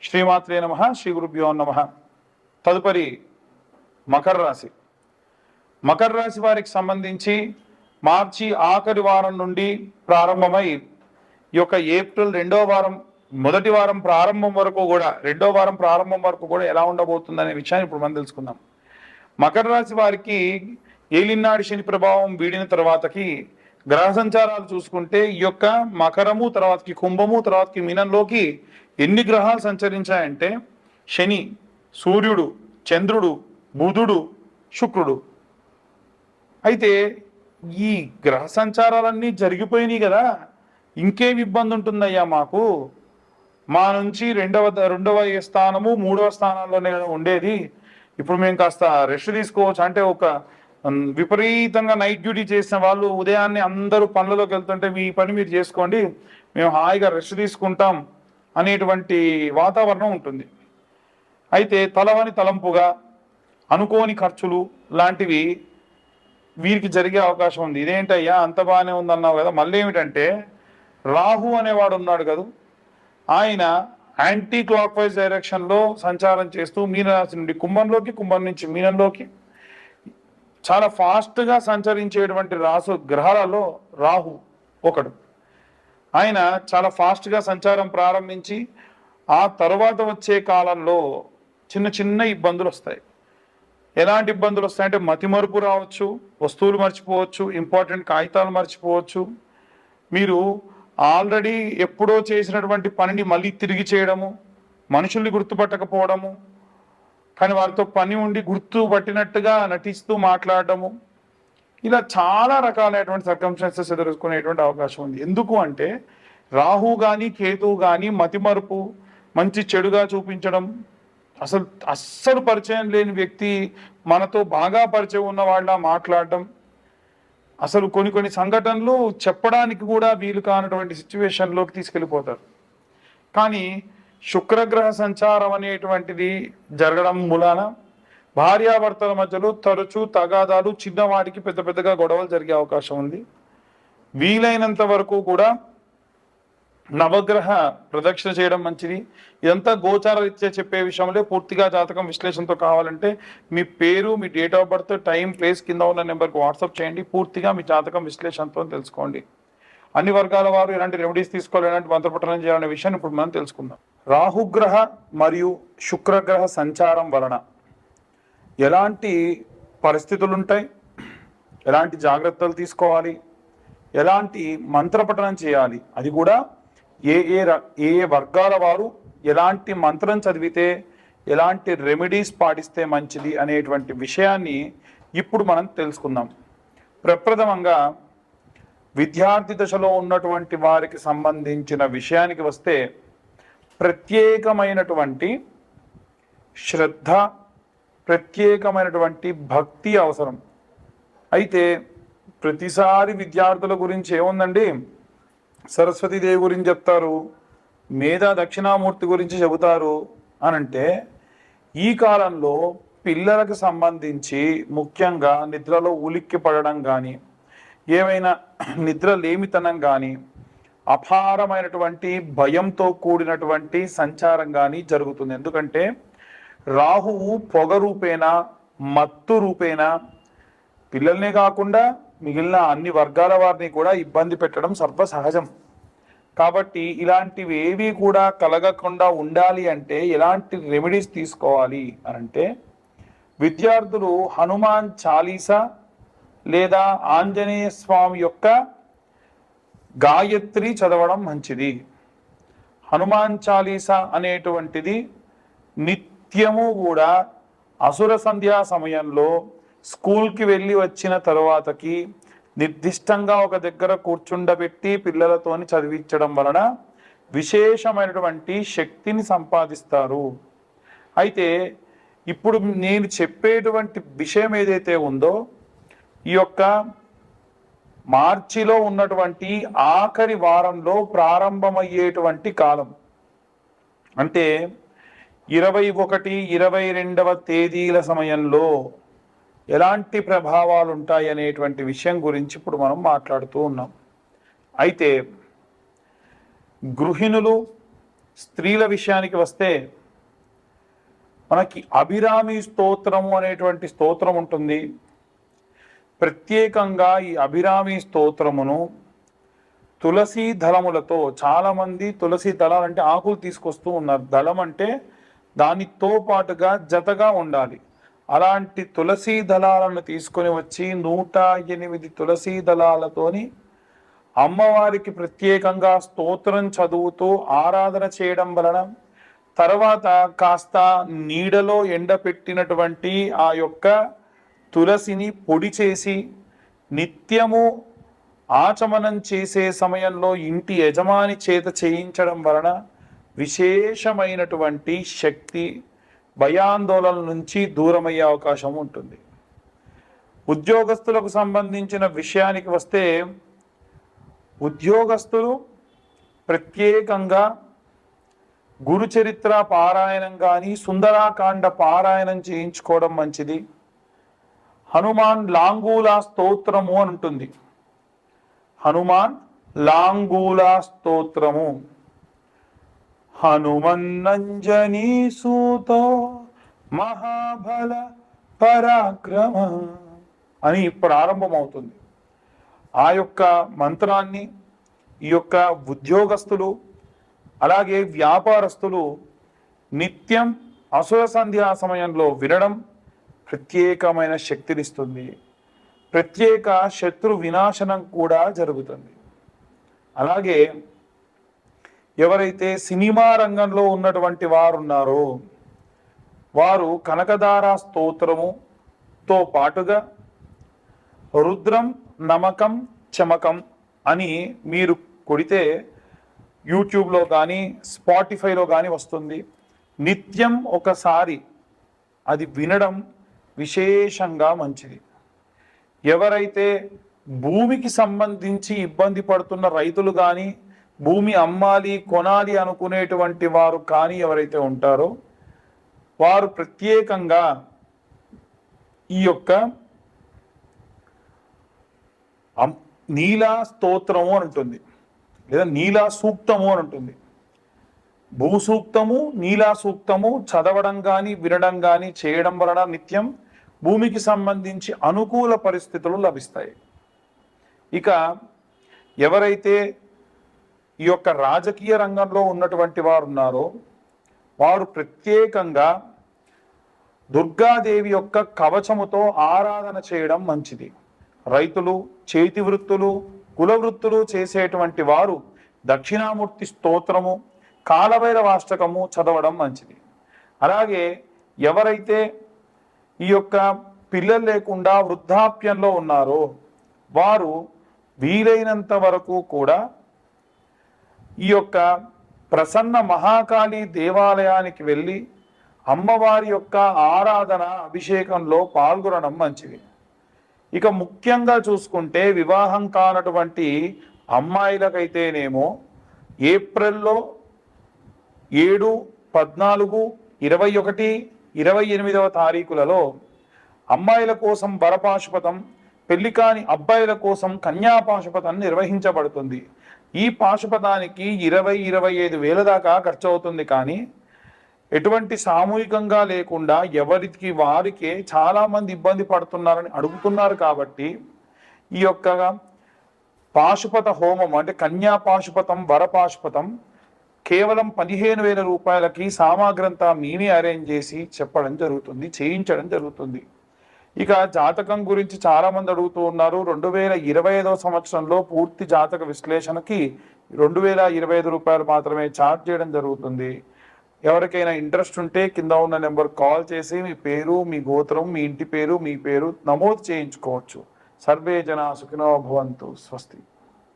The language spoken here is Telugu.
శ్రీమాత్రే నమః, శ్రీ గురుభ్యో నమః. తదుపరి మకర రాశి. మకర రాశి వారికి సంబంధించి మార్చి ఆఖరి వారం నుండి ప్రారంభమై ఈ యొక్క ఏప్రిల్ మొదటి వారం ప్రారంభం వరకు కూడా ఎలా ఉండబోతుంది అనే విషయాన్ని ఇప్పుడు మనం తెలుసుకుందాం. మకర రాశి వారికి ఏలినాడి శని ప్రభావం వీడిన తర్వాతకి గ్రహ సంచారాలు చూసుకుంటే ఈ యొక్క మకరము తర్వాతకి కుంభము తర్వాతకి మీనంలోకి ఎన్ని గ్రహాలు సంచరించాయంటే శని, సూర్యుడు, చంద్రుడు, బుధుడు, శుక్రుడు. అయితే ఈ గ్రహ సంచారాలన్నీ జరిగిపోయినాయి కదా, ఇంకేం ఇబ్బంది ఉంటుందయ్యా మాకు, మా నుంచి రెండవ స్థానము మూడవ స్థానాల్లోనే కదా ఉండేది, ఇప్పుడు మేము కాస్త రెస్ట్ తీసుకోవచ్చు అంటే ఒక విపరీతంగా నైట్ డ్యూటీ చేసిన వాళ్ళు ఉదయాన్నే అందరూ పనులలోకి వెళ్తుంటే మీ పని మీరు చేసుకోండి, మేము హాయిగా రెస్ట్ తీసుకుంటాం అనేటువంటి వాతావరణం ఉంటుంది. అయితే తలవని తలంపుగా అనుకోని ఖర్చులు లాంటివి వీరికి జరిగే అవకాశం ఉంది. ఇదేంటయ్యా అంత బాగానే ఉందన్నావు కదా, మళ్ళీ ఏమిటంటే రాహు అనేవాడు ఉన్నాడు కదా, ఆయన యాంటీ క్లాక్ వైజ్ డైరెక్షన్లో సంచారం చేస్తూ మీనరాశి నుండి కుంభం నుంచి మీనంలోకి చాలా ఫాస్ట్గా సంచరించేటువంటి గ్రహాలలో రాహు ఒకడు. ఆయన చాలా ఫాస్ట్గా సంచారం ప్రారంభించి ఆ తర్వాత వచ్చే కాలంలో చిన్న చిన్న ఇబ్బందులు వస్తాయి. ఎలాంటి ఇబ్బందులు వస్తాయంటే మతిమరుపు రావచ్చు, వస్తువులు మర్చిపోవచ్చు, ఇంపార్టెంట్ కాగితాలు మర్చిపోవచ్చు, మీరు ఆల్రెడీ ఎప్పుడో చేసినటువంటి పనిని మళ్ళీ తిరిగి చేయడము, మనుషుల్ని గుర్తుపట్టకపోవడము, కానీ వారితో పని ఉండి గుర్తుపట్టినట్టుగా నటిస్తూ మాట్లాడటము, ఇలా చాలా రకాలైనటువంటి సర్కమ్స్టాన్సెస్ ఎదుర్కొనేటువంటి అవకాశం ఉంది. ఎందుకు అంటే రాహు కానీ కేతువు కానీ మతిమరుపు, మంచి చెడుగా చూపించడం, అస్సలు పరిచయం లేని వ్యక్తి మనతో బాగా పరిచయం ఉన్న వాళ్ళ మాట్లాడడం, అసలు కొన్ని సంఘటనలు చెప్పడానికి కూడా వీలు కానటువంటి సిచ్యువేషన్లోకి తీసుకెళ్ళిపోతారు. కానీ శుక్రగ్రహ సంచారం అనేటువంటిది జరగడం మూలాన భార్యాభర్తల మధ్యలో తరచూ తగాదాలు, చిన్నవాటికి పెద్దగా గొడవలు జరిగే అవకాశం ఉంది. వీలైనంత వరకు కూడా నవగ్రహ ప్రదక్షిణ చేయడం మంచిది. ఇదంతా గోచార రీత్యా చెప్పే విషయంలో పూర్తిగా జాతకం విశ్లేషణతో కావాలంటే మీ పేరు, మీ date of birth, time, place కింద ఉన్న నెంబర్కి వాట్సాప్ చేయండి. పూర్తిగా మీ జాతకం విశ్లేషణతో తెలుసుకోండి. అన్ని వర్గాల వారు ఎలాంటి రెమెడీస్ తీసుకోవాలి, ఎలాంటి మంత్రపఠనం చేయాలనే విషయాన్ని ఇప్పుడు మనం తెలుసుకుందాం. రాహుగ్రహ మరియు శుక్రగ్రహ సంచారం వలన ఎలాంటి పరిస్థితులు ఉంటాయి, ఎలాంటి జాగ్రత్తలు తీసుకోవాలి, ఎలాంటి మంత్రపఠనం చేయాలి, అది కూడా ఏ వర్గాల వారు ఎలాంటి మంత్రం చదివితే ఎలాంటి రెమెడీస్ పాటిస్తే మంచిది అనేటువంటి విషయాన్ని ఇప్పుడు మనం తెలుసుకుందాం. ప్రప్రథమంగా విద్యార్థి దశలో ఉన్నటువంటి వారికి సంబంధించిన విషయానికి వస్తే ప్రత్యేకమైనటువంటి శ్రద్ధ, ప్రత్యేకమైనటువంటి భక్తి అవసరం. అయితే ప్రతిసారి విద్యార్థుల గురించి ఏముందండి, సరస్వతీదేవి గురించి చెప్తారు, మేధా దక్షిణామూర్తి గురించి చెబుతారు అనంటే, ఈ కాలంలో పిల్లలకు సంబంధించి ముఖ్యంగా నిద్రలో ఉలిక్కి పడడం కానీ, ఏమైనా నిద్ర లేమితనం కానీ, అపారమైనటువంటి భయంతో కూడినటువంటి సంచారం కానీ జరుగుతుంది. ఎందుకంటే రాహువు పొగ రూపేణా, మత్తు రూపేణా పిల్లల్నే కాకుండా మిగిలిన అన్ని వర్గాల వారిని కూడా ఇబ్బంది పెట్టడం సర్వసహజం. కాబట్టి ఇలాంటివి ఏవి కూడా కలగకుండా ఉండాలి అంటే ఎలాంటి రెమెడీస్ తీసుకోవాలి అనంటే, విద్యార్థులు హనుమాన్ చాలీసా లేదా ఆంజనేయ స్వామి యొక్క గాయత్రి చదవడం మంచిది. హనుమాన్ చాలీసా అనేటువంటిది నిత్యము కూడా అసుర సంధ్యా సమయంలో స్కూల్కి వెళ్ళి వచ్చిన తర్వాతకి నిర్దిష్టంగా ఒక దగ్గర కూర్చుండబెట్టి పిల్లలతోని చదివించడం వలన విశేషమైనటువంటి శక్తిని సంపాదిస్తారు. అయితే ఇప్పుడు నేను చెప్పేటువంటి విషయం ఏదైతే ఉందో, ఈ యొక్క మార్చిలో ఉన్నటువంటి ఆఖరి వారంలో ప్రారంభమయ్యేటువంటి కాలం అంటే 21, 22వ తేదీల సమయంలో ఎలాంటి ప్రభావాలు ఉంటాయి అనేటువంటి విషయం గురించి ఇప్పుడు మనం మాట్లాడుతూ ఉన్నాం. అయితే గృహిణులు, స్త్రీల విషయానికి వస్తే మనకి అభిరామి స్తోత్రము అనేటువంటి స్తోత్రం ఉంటుంది. ప్రత్యేకంగా ఈ అభిరామి స్తోత్రమును తులసి దళములతో, చాలామంది తులసి దళాలు అంటే ఆకులు తీసుకొస్తూ ఉన్నారు. దళం అంటే దానితో పాటుగా జతగా ఉండాలి. అలాంటి తులసి దళాలను తీసుకొని వచ్చి 108 తులసి దళాలతోని అమ్మవారికి ప్రత్యేకంగా స్తోత్రం చదువుతూ ఆరాధన చేయడం వలన, తర్వాత కాస్త నీడలో ఎండపెట్టినటువంటి ఆ యొక్క తులసిని పొడి చేసి నిత్యము ఆచమనం చేసే సమయంలో ఇంటి యజమాని చేత చేయించడం వలన విశేషమైనటువంటి శక్తి, భయాందోళన నుంచి దూరమయ్యే అవకాశం ఉంటుంది. ఉద్యోగస్తులకు సంబంధించిన విషయానికి వస్తే, ఉద్యోగస్తులు ప్రత్యేకంగా గురుచరిత్ర పారాయణం కానీ సుందరాకాండ పారాయణం చేయించుకోవడం మంచిది. హనుమాన్ లాంగూలా స్తోత్రము అని ఉంటుంది. హనుమాన్ లాంగూలా స్తోత్రము, హనుమన్నంజనీ సూతో మహాబల పరాక్రమ అని ప్రారంభమవుతుంది. ఆ యొక్క మంత్రాన్ని ఈ యొక్క ఉద్యోగస్తులు అలాగే వ్యాపారస్తులు నిత్యం అసుర సంధ్యా సమయంలో వినడం ప్రత్యేకమైన శక్తినిస్తుంది. ప్రత్యేక శత్రు వినాశనం కూడా జరుగుతుంది. అలాగే ఎవరైతే సినిమా రంగంలో ఉన్నటువంటి వారు ఉన్నారో వారు కనకదార స్తోత్రముతో పాటుగా రుద్రం నమకం చమకం అని మీరు కొడితే యూట్యూబ్లో కానీ స్పాటిఫైలో కానీ వస్తుంది. నిత్యం ఒకసారి అది వినడం విశేషంగా మంచిది. ఎవరైతే భూమికి సంబంధించి ఇబ్బంది పడుతున్న రైతులు కానీ, భూమి అమ్మాలి కొనాలి అనుకునేటువంటి వారు కానీ ఎవరైతే ఉంటారో వారు ప్రత్యేకంగా ఈ యొక్క నీలా స్తోత్రము అని ఉంటుంది, లేదా నీలా సూక్తము అని ఉంటుంది. భూసూక్తము నీలా సూక్తము చదవడం కానీ వినడం కానీ చేయడం వలన నిత్యం భూమికి సంబంధించి అనుకూల పరిస్థితులు లభిస్తాయి. ఇక ఎవరైతే ఈ యొక్క రాజకీయ రంగంలో ఉన్నటువంటి వారు ఉన్నారో వారు ప్రత్యేకంగా దుర్గాదేవి యొక్క కవచముతో ఆరాధన చేయడం మంచిది. రైతులు, చేతి వృత్తులు, కుల వృత్తులు చేసేటువంటి వారు దక్షిణామూర్తి స్తోత్రము, కాలభైరవాష్టకము చదవడం మంచిది. అలాగే ఎవరైతే ఈ యొక్క పిల్లలు లేకుండా వృద్ధాప్యంలో ఉన్నారో వారు వీలైనంత వరకు కూడా ఈ యొక్క ప్రసన్న మహాకాళి దేవాలయానికి వెళ్ళి అమ్మవారి యొక్క ఆరాధన అభిషేకంలో పాల్గొనడం మంచిది. ఇక ముఖ్యంగా చూసుకుంటే వివాహం కానటువంటి అమ్మాయిలకైతేనేమో ఏప్రిల్లో 7, 14, 21, 28వ తారీఖులలో అమ్మాయిల కోసం వరపాశుపతం, పెళ్లి కాని అబ్బాయిల కోసం కన్యాపాశుపతం నిర్వహించబడుతుంది. ఈ పాశుపతానికి 20-25 వేల దాకా ఖర్చు అవుతుంది. కానీ ఎటువంటి సామూహికంగా లేకుండా ఎవరికి వారికే చాలా మంది ఇబ్బంది పడుతున్నారని అడుగుతున్నారు. కాబట్టి ఈ యొక్క పాశుపత హోమం అంటే కన్యా పాశుపతం, వరపాశుపతం కేవలం 15,000 రూపాయలకి సామాగ్రంతా మేమే అరేంజ్ చేసి చెప్పడం జరుగుతుంది, చేయించడం జరుగుతుంది. ఇక జాతకం గురించి చాలా మంది అడుగుతూ ఉన్నారు. 2025వ సంవత్సరంలో పూర్తి జాతక విశ్లేషణకి 2025 రూపాయలు మాత్రమే ఛార్జ్ చేయడం జరుగుతుంది. ఎవరికైనా ఇంట్రెస్ట్ ఉంటే కింద ఉన్న నెంబర్ కాల్ చేసి మీ పేరు, మీ గోత్రం, మీ ఇంటి పేరు, మీ పేరు నమోదు చేయించుకోవచ్చు. సర్వే జనా సుఖినో భవంతు. స్వస్తి.